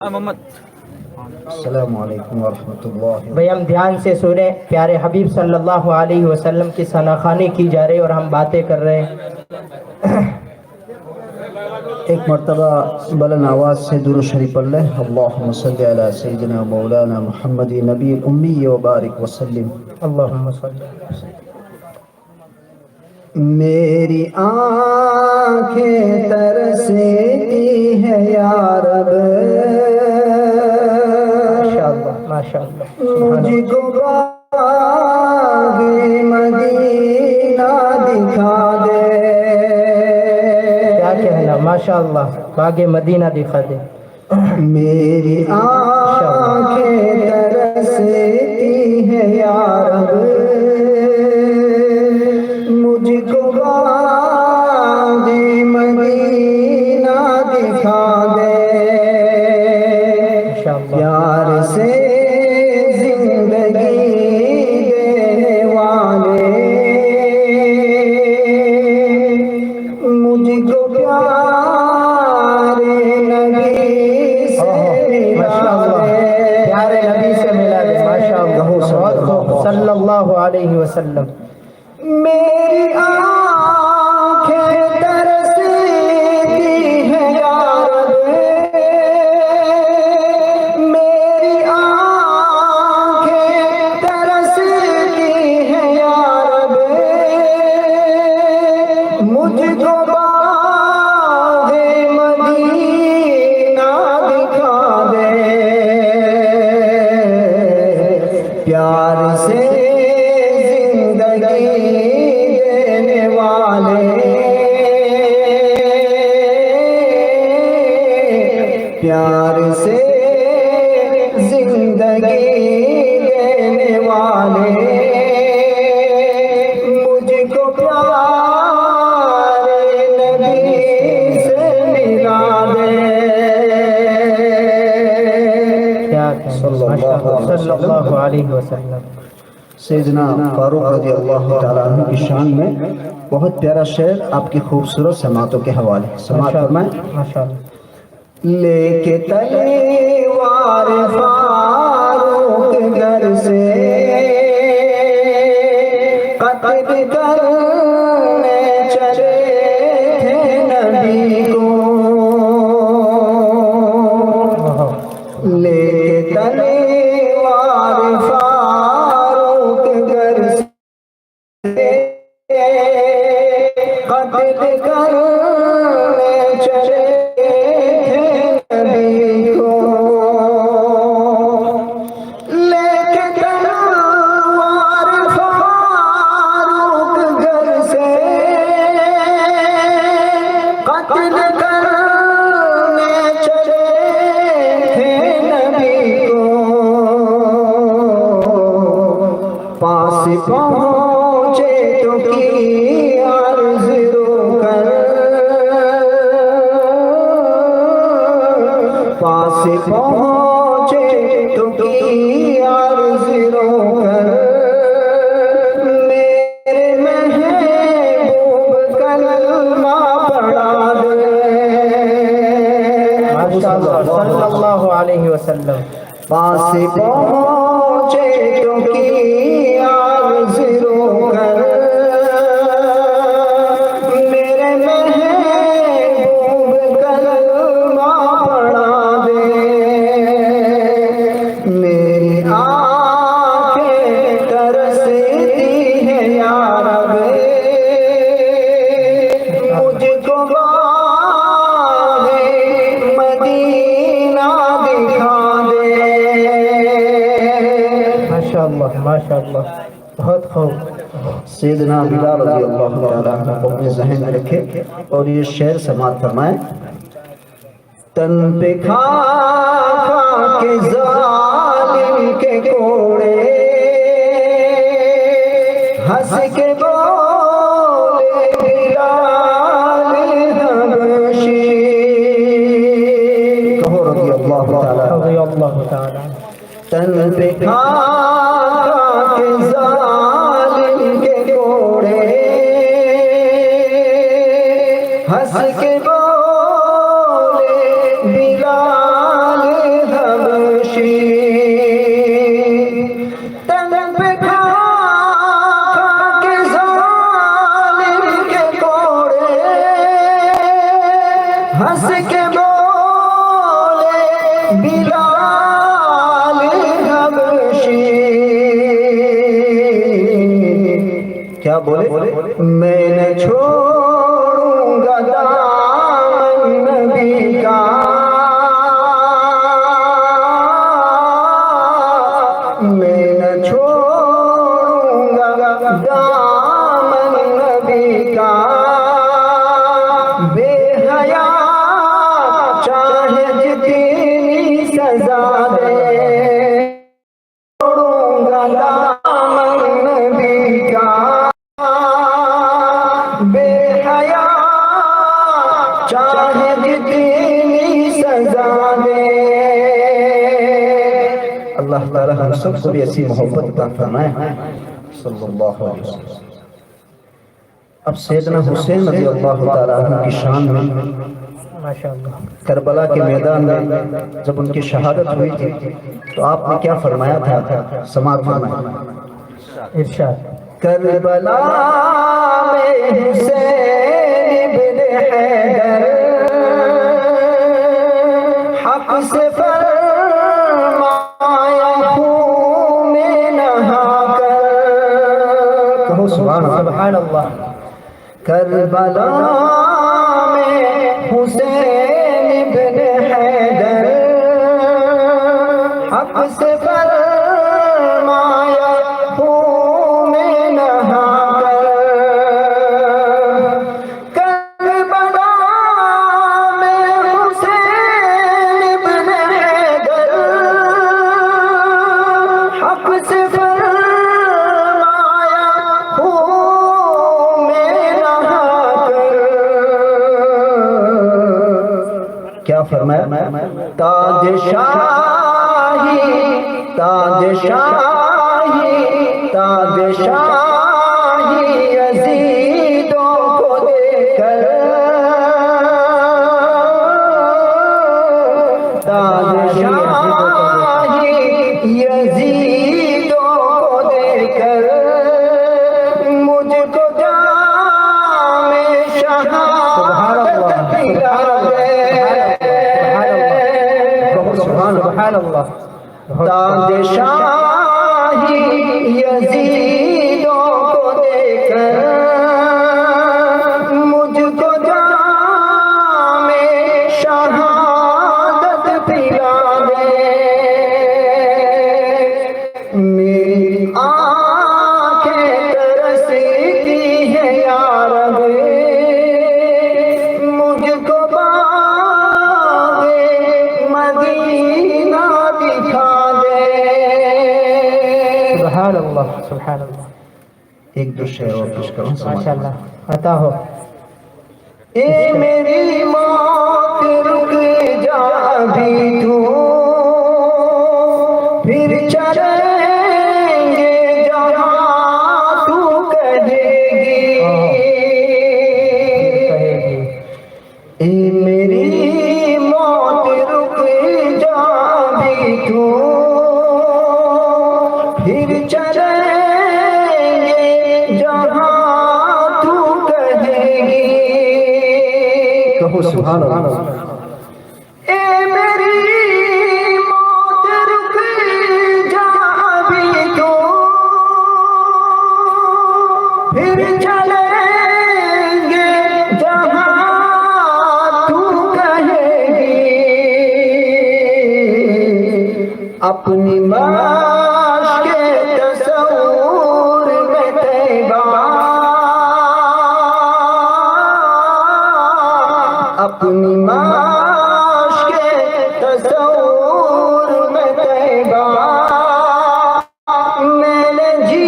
मोहम्मद। अस्सलामु अलैकुम वरहमतुल्लाहि। भाई हम ध्यान से सुने, प्यारे हबीब सल्लल्लाहु अलैहि वसल्लम की सनाखानी की जा रही और हम बातें कर रहे हैं। एक मरतबा बुलंद आवाज़ से दुरूद शरीफ पढ़ लें। अल्लाहुम्मा सल्लि अला सय्यिदिना मौलाना मुहम्मद नबी उम्मी व बारिक वसल्लिम। अल्लाहुम्मा सल्ली। मेरी आँखें तरसती है या रब, माशाअल्लाह माशाअल्लाह। मुझको बाग़े मदीना दिखा दे। क्या कहना, माशाअल्लाह, बागे मदीना दिखा दे। मेरी आँखें तरसती है या रब, मुझको बाग़े मदीना दिखा दे। प्यार से जिंदगी देने वाले, मुझको प्यारे नबी से मिला दे। प्यारे नबी से मिला दे, माशाअल्लाह, सल्लल्लाहु अलैहि वसल्लम। मेरी आँखें तरसती है या रब, मेरी आँखें तरसती है या रब, मुझको बाग़े मदीना दिखा दे। प्यार से जिंदगी देने वाले, प्यार से जिंदगी देने वाले, मुझको प्यारे नबी से मिला दे। क्या कहना, सल्लल्लाहु अलैहि वसल्लम। सैयदना फारूक रज़ियल्लाहु ताला अन्हु की शान में बहुत प्यारा शेर आपकी खूबसूरत समातों के हवाले समात फरमाएं। माशाअल्लाह। लेके तलवार फारूक घर से कत्ल करने चले थे नबी को, लेके तलवार फारूक घर से कत्ल करने चले थे नबी को। लेके तलवार फारूक घर से कत्ल करने चले थे नबी को। पास पहुँचे तो की अर्ज़ रोकर, पास पहुँचे तो की अर्ज़ रोकर, मेरे महबूब कलमा पढ़ा दे। माशाअल्लाह, सल्लल्लाहु अलैहि वसल्लम। पास पहुँचे तो की अर्ज़ रोकर, मेरे महबूब कलमा पढ़ा दे। मेरी आँखें तरसती है या रब, मुझको बाग़े मदीना दिखा दे। माशाअल्लाह माशाअल्लाह, बहुत खूब। सैयदना बिलाल रज़ियल्लाहु ताला अन्हु को अपने ज़हन में रखे और ये शेर समात फरमाएं। तन पे खा खा के ज़ालिम के कोड़े, हंस के बोले बिलाल हबशी। कहो रज़ियल्लाहु ताला। रज़ियल्लाहु ताला। तन पे खा खा के ज़ालिम के कोड़े, हंस के बोले बिलाल बिलाल हबशी, क्या बोले? मैं न छोड़ूंगा दामन नबी का, मैं न छोड़ूंगा दामन नबी का, बेहया चाहे जितनी सजा दे, छोड़ूंगा दामन नबी का, बेहया चाहे जितनी सजा दे। अल्लाह ताला हम सबको भी ऐसी मोहब्बत अता फरमाए सल्लल्लाहु अलैहि वसल्लम। अब सैयदना हुसैन रज़ी अल्लाह ताला अन्हु की शान में माशाअल्लाह करबला के मैदान में जब उनकी शहादत हुई थी तो आपने क्या फरमाया था? समाअत फरमाया, इरशाद। करबला में हुसैन इब्न हैदर हक से फरमाया खून में नहा कर, कहो सुभान अल्लाह। सुभान अल्लाह। करबला में हुसैन इब्न हैदर हक से फरमाया खून में नहा कर, करबला में हुसैन इब्न हैदर हक से फरमाया खून में नहा कर, क्या फरमाया? ताजशाही ताजशाही ताजशाही यजीदों को देकर, ताजशाही यजीदों को देकर, मुझको जामे शहादत पिला दे, सुभान अल्लाह। ताजशाही यजीदों को देकर, मुझको जामे शहादत पिला दे, मेरी आंखें तरसती है या रब, मुझको बाग़े मदीना दिखा दे। सुभान अल्लाह, सुभान अल्लाह। एक दो शेर और पेश करूं। माशाअल्लाह, अता हो। ए मेरी मौत रुक जा अभी तू, फिर चलेंगे जहाँ तू कहेगी, ए मेरी मौत रुक जा अभी तू, फिर चलेंगे जहाँ तू कहेगी, कहो सुभान अल्लाह। ए मेरी मौत रुक जा अभी तू, फिर चलेंगे जहाँ तू कहेगी, अपनी माश के तस्वूर में तैबा, अपनी माश के तस्वूर में तैबा, मैंने जी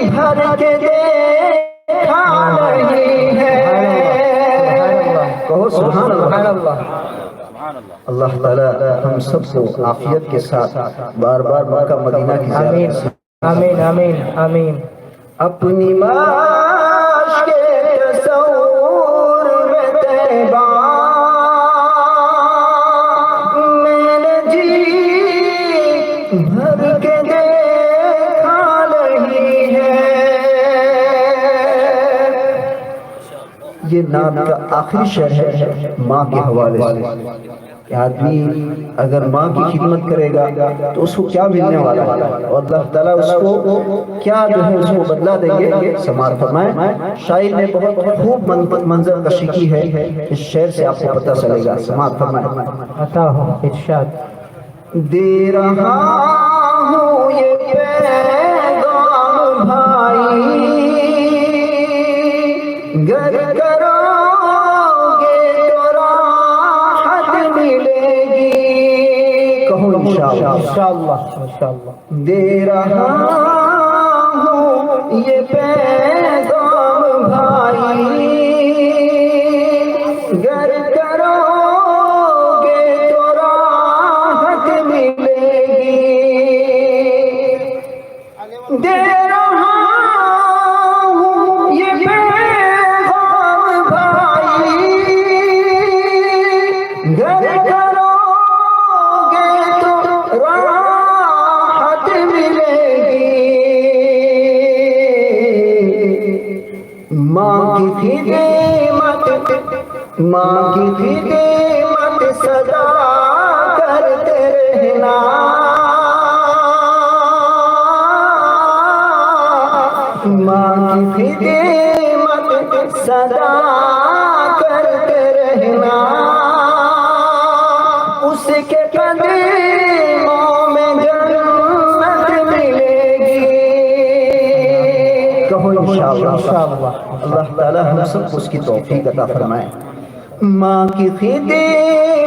भर के देखा नहीं है, कहो सुभान अल्लाह। अल्लाह ताला हम सबको आफियत के साथ बार बार मक्का मदीना की आमीन आमीन आमीन आमीन। अपनी माश के तस्वूर में तैबा, मैंने जी भर के देखा नहीं है। ये नाम का आखिरी शेर है माँ के हवाले से। कि आदमी अगर माँ की खिदमत करेगा तो उसको क्या मिलने वाला है और अल्लाह ताला उसको क्या जो है उसको बदला देंगे। समाअत फरमाएं। शायर ने बहुत खूब मंजर कशी की है, इस शेर से आपको पता चलेगा। समाअत फरमाएं। अता हो इरशाद। दे रहा हूँ ये पैगाम भाई, गर करोगे तो राहत मिलेगी। कहो इंशाअल्लाह। इंशाअल्लाह इंशाअल्लाह। दे रहा हूँ ये पैगाम भाई, गर करोगे तो राहत मिलेगी। दे रहा हूँ ये पैगाम भाई, गर करोगे तो राहत मिलेगी। माँ की खिदमत, माँ की खिदमत सदा करते रहना। माँ की खिदमत सदा करते रहना, उसके कदमों में जन्नत मिलेगी। कहो इंशाअल्लाह। अल्लाह ताला हम सबको उसकी तौफीक अता फरमाए। माँ की खिदमत